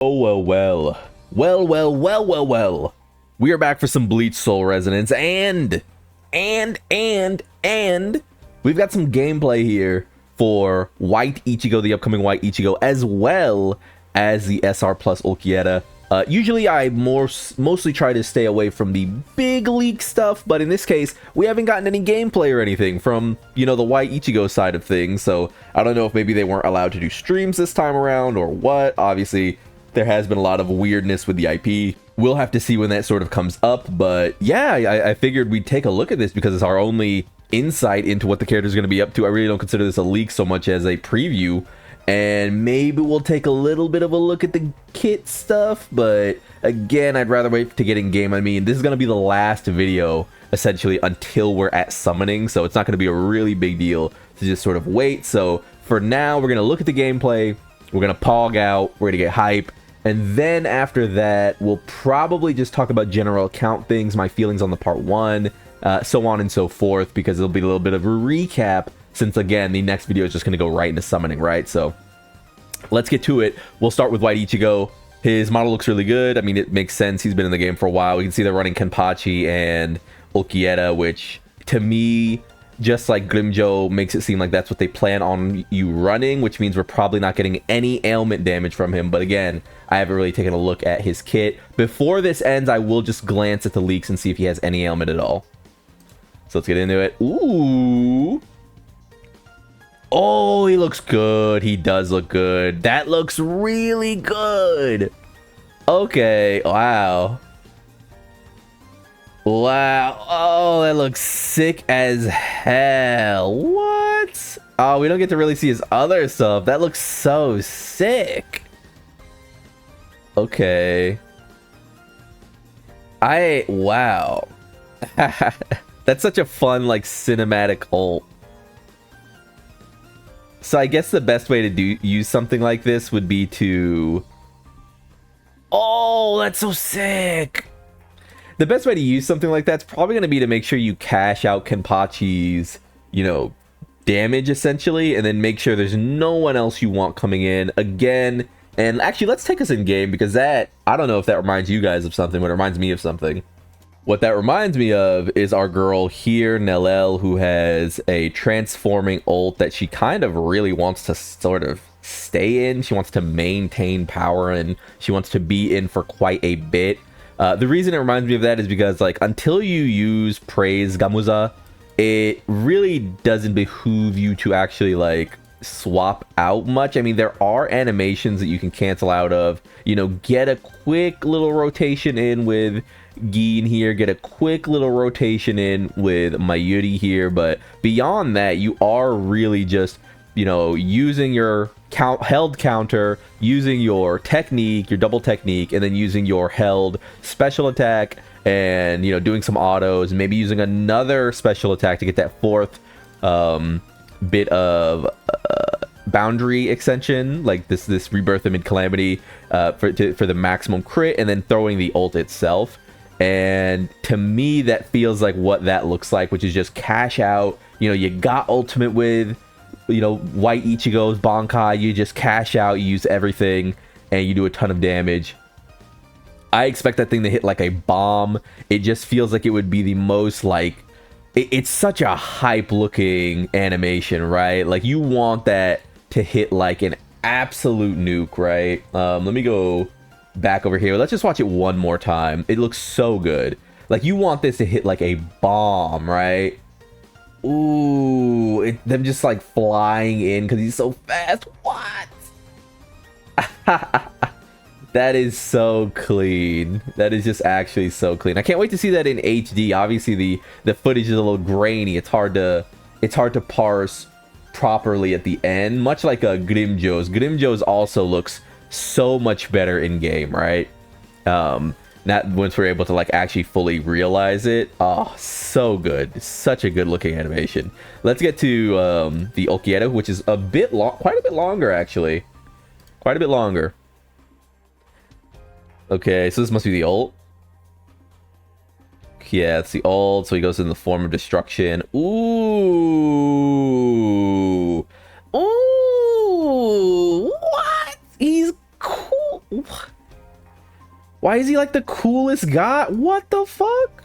Oh, well. We are back for some Bleach Soul Resonance, and we've got some gameplay here for White Ichigo, the upcoming White Ichigo, as well as the SR plus Ulquiorra. Usually I mostly try to stay away from the big leak stuff, but in this case, we haven't gotten any gameplay or anything from, you know, the White Ichigo side of things, so I don't know if maybe they weren't allowed to do streams this time around or what. Obviously, there has been a lot of weirdness with the IP. We'll have to see when that sort of comes up, but yeah, I figured we'd take a look at this because it's our only insight into what the character is going to be up to. I really don't consider this a leak so much as a preview, and maybe we'll take a little bit of a look at the kit stuff, but again, I'd rather wait to get in game. I mean, this is going to be the last video essentially until we're at summoning, so it's not going to be a really big deal to just sort of wait. So for now, we're going to look at the gameplay, we're going to pog out, we're going to get hype, and then after that, we'll probably just talk about general account things, my feelings on the part 1, so on and so forth, because it'll be a little bit of a recap, since again, the next video is just going to go right into summoning, right? So let's get to it. We'll start with White Ichigo. His model looks really good. I mean, it makes sense. He's been in the game for a while. We can see they're running Kenpachi and Ulquiorra, which to me, just like Grimmjow, makes it seem like that's what they plan on you running, which means we're probably not getting any ailment damage from him. But again, I haven't really taken a look at his kit. Before this ends, I will just glance at the leaks and see if he has any ailment at all. So let's get into it. Ooh. Oh, he looks good. He does look good. That looks really good. Okay. Wow. Wow. Oh, that looks sick as hell. What? Oh, we don't get to really see his other stuff. That looks so sick. Okay. Wow. That's such a fun, like, cinematic ult. So I guess the best way to use something like this would be to... Oh, that's so sick. The best way to use something like that's probably going to be to make sure you cash out Kenpachi's, you know, damage essentially, and then make sure there's no one else you want coming in again. And actually, let's take us in game, because that, I don't know if that reminds you guys of something, but it reminds me of something. What that reminds me of is our girl here, Nelel, who has a transforming ult that she kind of really wants to sort of stay in. She wants to maintain power, and she wants to be in for quite a bit. The reason it reminds me of that is because, like, until you use Praise Gamuza, it really doesn't behoove you to actually, like, swap out much. I mean, there are animations that you can cancel out of, you know, get a quick little rotation in with Gin here, get a quick little rotation in with Mayuri here, but beyond that, you are really just, you know, using your held counter, using your technique, your double technique, and then using your held special attack, and, you know, doing some autos, and maybe using another special attack to get that fourth bit of boundary extension, like this rebirth amid calamity, for the maximum crit, and then throwing the ult itself. And to me, that feels like what that looks like, which is just cash out. You know, you got ultimate with, you know, White Ichigo's Bankai, you just cash out, you use everything, and you do a ton of damage. I expect that thing to hit like a bomb. It just feels like it would be the most, like, it's such a hype looking animation, right? Like, you want that to hit like an absolute nuke, right? Let me go back over here. Let's just watch it one more time. It looks so good. Like, you want this to hit like a bomb, right? Ooh, them just like flying in because he's so fast. What? That is so clean. That is just actually so clean. I can't wait to see that in HD. Obviously, the footage is a little grainy. It's hard to parse properly at the end. Much like a Grimmjow's. Grimmjow's also looks so much better in game, right? Not once we're able to like actually fully realize it. Oh, so good. Such a good looking animation. Let's get to the Ulquiorra, which is a bit long, quite a bit longer actually. Quite a bit longer. Okay, so this must be the ult. Yeah, it's the ult. So he goes in the form of destruction. Ooh. Ooh. What? He's cool. Why is he like the coolest guy? What the fuck?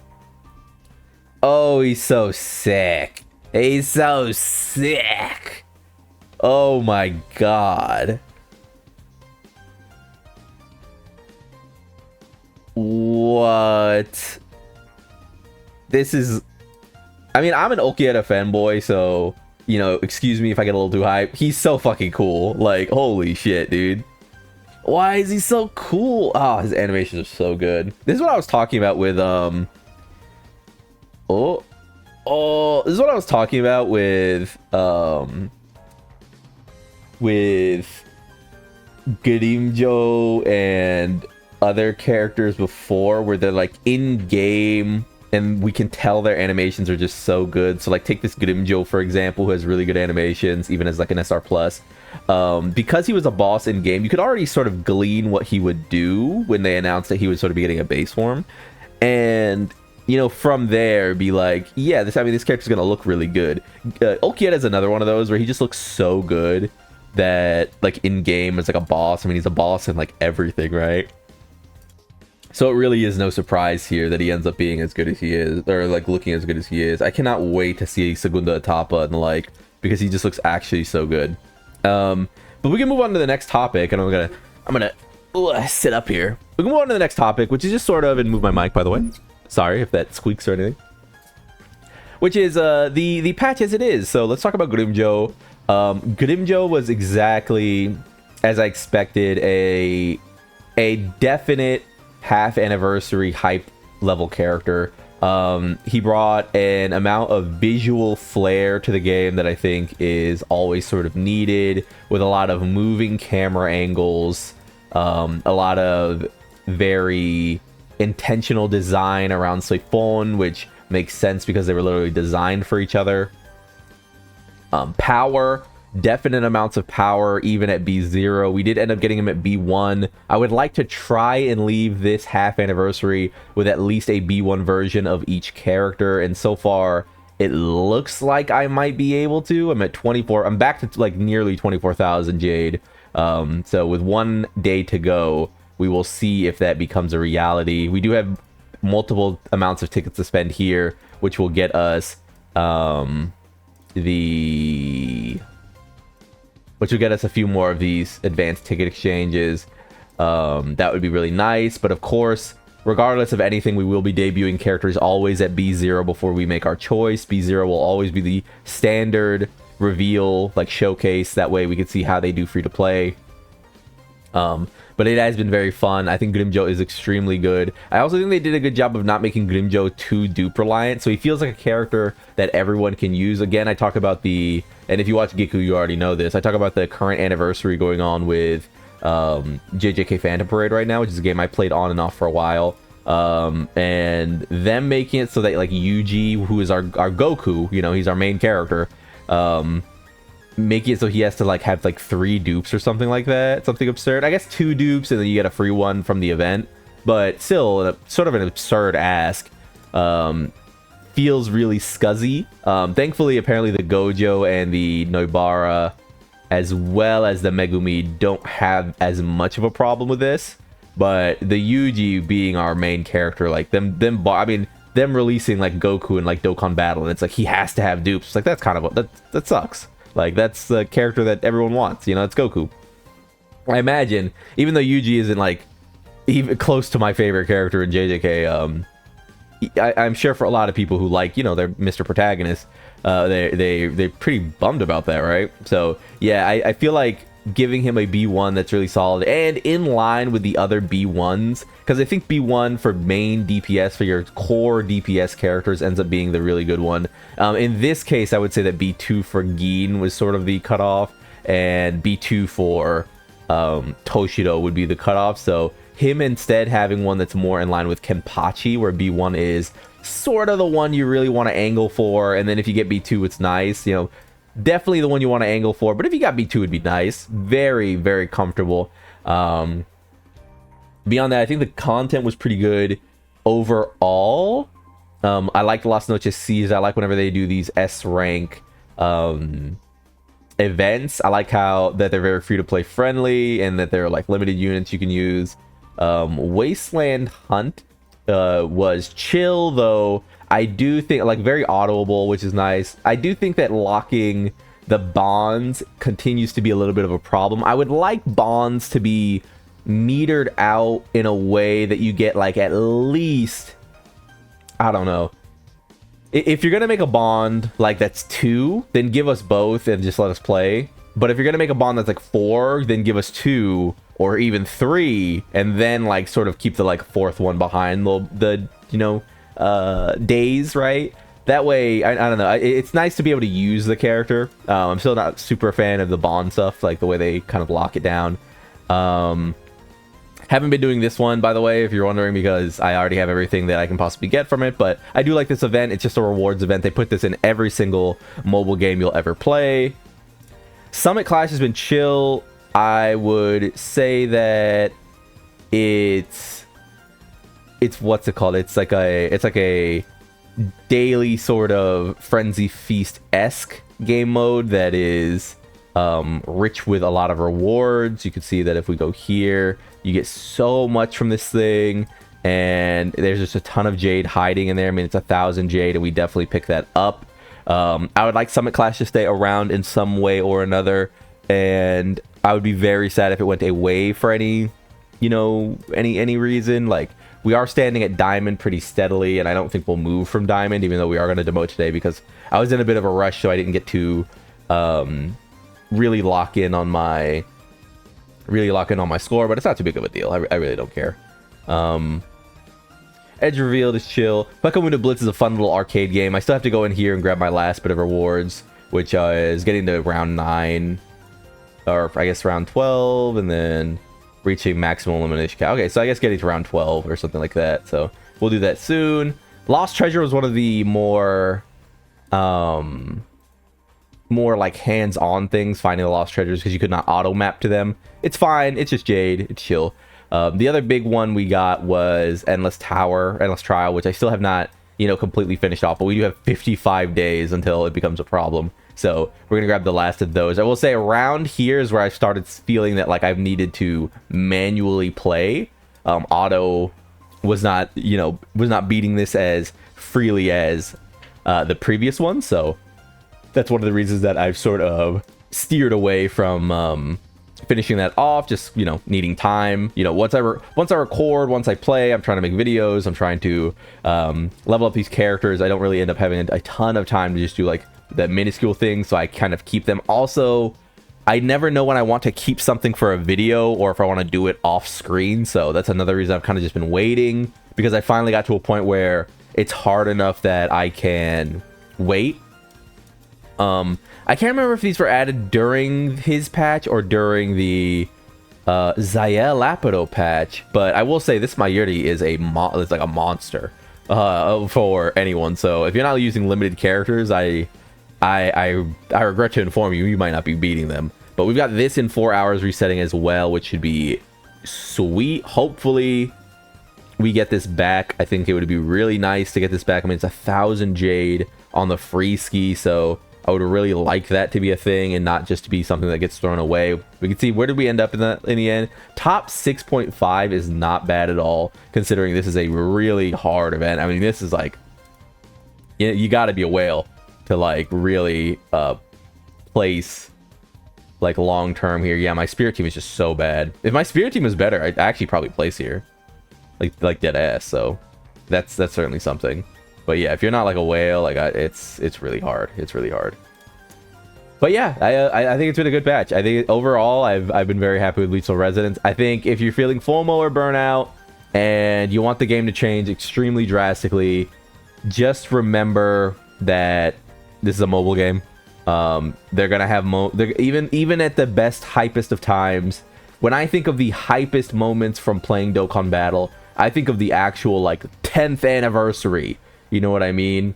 Oh, he's so sick. He's so sick. Oh my god. What? This is... I mean, I'm an Ulquiorra fanboy, so, you know, excuse me if I get a little too hype. He's so fucking cool. Like, holy shit, dude. Why is he so cool? Oh, his animations are so good. This is what I was talking about with, this is what I was talking about with Grimjo and other characters before, where they're like in game and we can tell their animations are just so good. So like take this Grimjo for example, who has really good animations even as like an SR plus. Because he was a boss in game, you could already sort of glean what he would do when they announced that he would sort of be getting a base form, and you know, from there be like, yeah, this character's gonna look really good. Ulquiorra is another one of those where he just looks so good that like in game as like a boss, I mean he's a boss in like everything, right? So it really is no surprise here that he ends up being as good as he is, or like looking as good as he is. I cannot wait to see Segunda Etapa and like, because he just looks actually so good. But we can move on to the next topic, and I'm gonna sit up here. We can move on to the next topic, which is just sort of, and move my mic by the way. Sorry if that squeaks or anything. Which is the patch as it is. So let's talk about Grimjo. Grimjo was exactly as I expected, a definite half anniversary hype level character. He brought an amount of visual flair to the game that I think is always sort of needed, with a lot of moving camera angles, a lot of very intentional design around Siphon, which makes sense because they were literally designed for each other. Power, definite amounts of power even at B0. We did end up getting him at B1. I would like to try and leave this half anniversary with at least a B1 version of each character, and so far it looks like I might be able to. I'm at 24. I'm back to like nearly 24,000 Jade. So with 1 day to go, we will see if that becomes a reality. We do have multiple amounts of tickets to spend here, which will get us which will get us a few more of these advanced ticket exchanges. That would be really nice. But of course, regardless of anything, we will be debuting characters always at B0 before we make our choice. B0 will always be the standard reveal, like showcase. That way we can see how they do free to play. But it has been very fun. I think Grimjo is extremely good. I also think they did a good job of not making Grimjo too dupe reliant, so he feels like a character that everyone can use. Again, I talk about and if you watch Giku, you already know this, I talk about the current anniversary going on with JJK Phantom Parade right now, which is a game I played on and off for a while. And them making it so that like Yuji, who is our Goku, you know, he's our main character, making it so he has to like have like 3 dupes or something like that, something absurd. I guess 2 dupes and then you get a free one from the event, but still sort of an absurd ask. Feels really scuzzy. Thankfully, apparently the Gojo and the Noibara, as well as the Megumi, don't have as much of a problem with this, but the Yuji being our main character, like them releasing like Goku and like Dokkan Battle, and it's like he has to have dupes. It's like that's kind of that sucks. Like, that's the character that everyone wants, you know, it's Goku. I imagine, even though Yuji isn't, like, even close to my favorite character in JJK, I'm sure for a lot of people who like, you know, they're Mr. Protagonist, they're pretty bummed about that, right? So, yeah, I feel like giving him a B1 that's really solid, and in line with the other B1s, because I think B1 for main DPS, for your core DPS characters, ends up being the really good one. In this case, I would say that B2 for Gin was sort of the cutoff, and B2 for Toshido would be the cutoff. So him instead having one that's more in line with Kenpachi, where B1 is sort of the one you really want to angle for, and then if you get B2, it's nice, you know, definitely the one you want to angle for, but if you got B2, it'd be nice. Very, very comfortable. Beyond that, I think the content was pretty good overall. I like Las Noches C's. I like whenever they do these S rank events. I like how that they're very free to play friendly, and that they're like limited units you can use. Wasteland Hunt was chill, though. I do think, like, very audible, which is nice. I do think that locking the bonds continues to be a little bit of a problem. I would like bonds to be metered out in a way that you get, like, at least, I don't know. If you're going to make a bond, like, that's 2, then give us both and just let us play. But if you're going to make a bond that's, like, 4, then give us 2 or even 3, and then, like, sort of keep the, like, 4th one behind the you know, days, right? That way, I don't know, it's nice to be able to use the character. I'm still not super fan of the bond stuff, like the way they kind of lock it down. Haven't been doing this one, by the way, if you're wondering, because I already have everything that I can possibly get from it, but I do like this event. It's just a rewards event. They put this in every single mobile game you'll ever play. Summit Clash has been chill. I would say that it's what's it called? It's like a daily sort of Frenzy Feast-esque game mode that is rich with a lot of rewards. You can see that if we go here, you get so much from this thing, and there's just a ton of jade hiding in there. I mean, it's 1,000 jade, and we definitely pick that up. I would like Summit Clash to stay around in some way or another, and I would be very sad if it went away for any, you know, any reason. Like, we are standing at Diamond pretty steadily, and I don't think we'll move from Diamond, even though we are going to demote today, because I was in a bit of a rush, so I didn't get to really lock in on my score. But it's not too big of a deal. I really don't care. Edge Revealed is chill. Buckamoon Blitz is a fun little arcade game. I still have to go in here and grab my last bit of rewards, which is getting to round 9, or I guess round 12, and then reaching maximum elimination count. Okay, so I guess getting to round 12 or something like that. So we'll do that soon. Lost Treasure was one of the more like hands-on things, finding the lost treasures, because you could not auto map to them. It's fine. It's just Jade. It's chill. The other big one we got was Endless Trial, which I still have not, you know, completely finished off, but we do have 55 days until it becomes a problem. So we're gonna grab the last of those. I will say around here is where I started feeling that, like, I've needed to manually play. Auto was not beating this as freely as the previous one, so that's one of the reasons that I've sort of steered away from finishing that off, just, you know, needing time. You know, once I record, once I play, I'm trying to make videos, I'm trying to level up these characters. I don't really end up having a ton of time to just do, like, that minuscule thing, so I kind of keep them. Also, I never know when I want to keep something for a video or if I want to do it off screen, so that's another reason I've kind of just been waiting, because I finally got to a point where it's hard enough that I can wait. I can't remember if these were added during his patch or during the Zael Lapido patch, but I will say this Mayuri is it's like a monster for anyone. So if you're not using limited characters, I regret to inform you, you might not be beating them. But we've got this in 4 hours resetting as well, which should be sweet. Hopefully we get this back. I think it would be really nice to get this back. I mean, it's 1,000 jade on the free ski, so I would really like that to be a thing and not just to be something that gets thrown away. We can see, where did we end up in the end? Top 6.5 is not bad at all, considering this is a really hard event. I mean, this is like, you got to be a whale to, like, really place, like, long term here. Yeah, my spirit team is just so bad. If my spirit team was better, I'd actually probably place here, like dead ass. So that's certainly something. But yeah, if you're not like a whale, like, it's really hard. It's really hard. But yeah, I think it's been a good patch. I think overall, I've been very happy with Bleach Soul Resonance. I think if you're feeling FOMO or burnout and you want the game to change extremely drastically, just remember that this is a mobile game. They're gonna have even at the best hypest of times. When I think of the hypest moments from playing Dokkan Battle, I think of the actual, like, 10th anniversary. You know what I mean?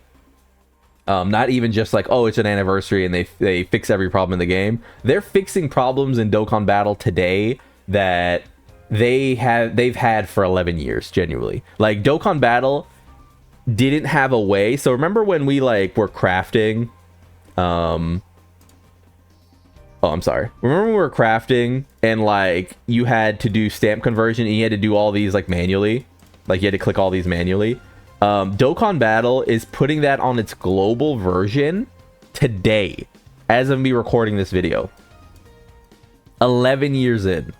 Not even just like, oh, it's an anniversary and they fix every problem in the game. They're fixing problems in Dokkan Battle today that they've had for 11 years, genuinely. Like, Dokkan Battle didn't have a way. So remember when we, like, were crafting Oh, I'm sorry. Remember when we were crafting and like you had to do stamp conversion and you had to do all these like manually? Like you had to click all these manually. Dokkan Battle is putting that on its global version today, as of me recording this video. 11 years in,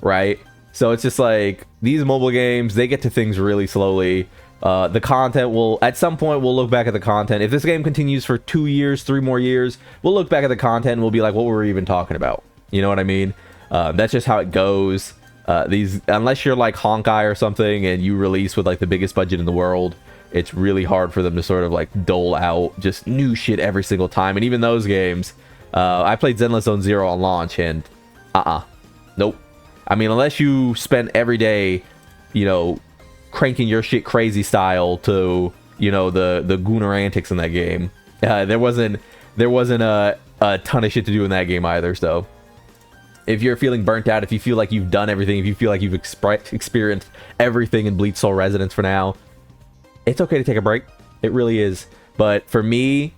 right? So it's just like these mobile games, they get to things really slowly. The content will, at some point, we'll look back at the content. If this game continues for 2 years, 3 more years, we'll look back at the content and we'll be like, what were we even talking about? You know what I mean? That's just how it goes. Unless you're like Honkai or something and you release with like the biggest budget in the world, it's really hard for them to sort of like dole out just new shit every single time. And even those games, I played Zenless Zone Zero on launch and nope. I mean, unless you spend every day, you know, cranking your shit crazy style to, you know, the Gooner antics in that game. There wasn't a ton of shit to do in that game either. So if you're feeling burnt out, if you feel like you've done everything, if you feel like you've experienced everything in Bleach Soul Resonance for now, it's okay to take a break. It really is. But for me,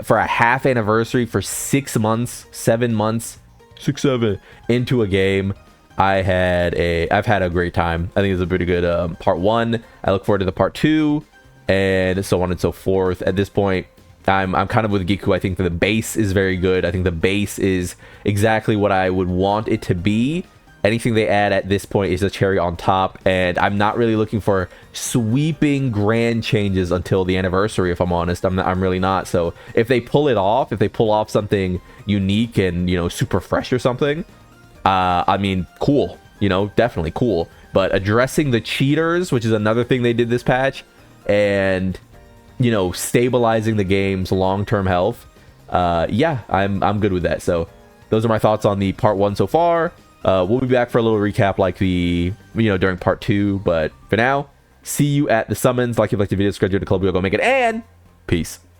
for a half anniversary, for 6 months, 7 months, 6, 7 into a game, I've had a great time. I think it's a pretty good part 1. I look forward to the part 2 and so on and so forth. At this point, I'm kind of with Giku. I think that the base is very good. I think the base is exactly what I would want it to be. Anything they add at this point is a cherry on top, and I'm not really looking for sweeping grand changes until the anniversary, if I'm honest. I'm really not. So if they pull it off, if they pull off something unique and, you know, super fresh or something, I mean, cool, you know, definitely cool. But addressing the cheaters, which is another thing they did this patch, and, you know, stabilizing the game's long-term health, yeah, I'm good with that. So those are my thoughts on the part 1 so far. We'll be back for a little recap like the, you know, during part 2. But for now, see you at the summons. Like if you like the video, subscribe to the club, we'll go make it, and peace.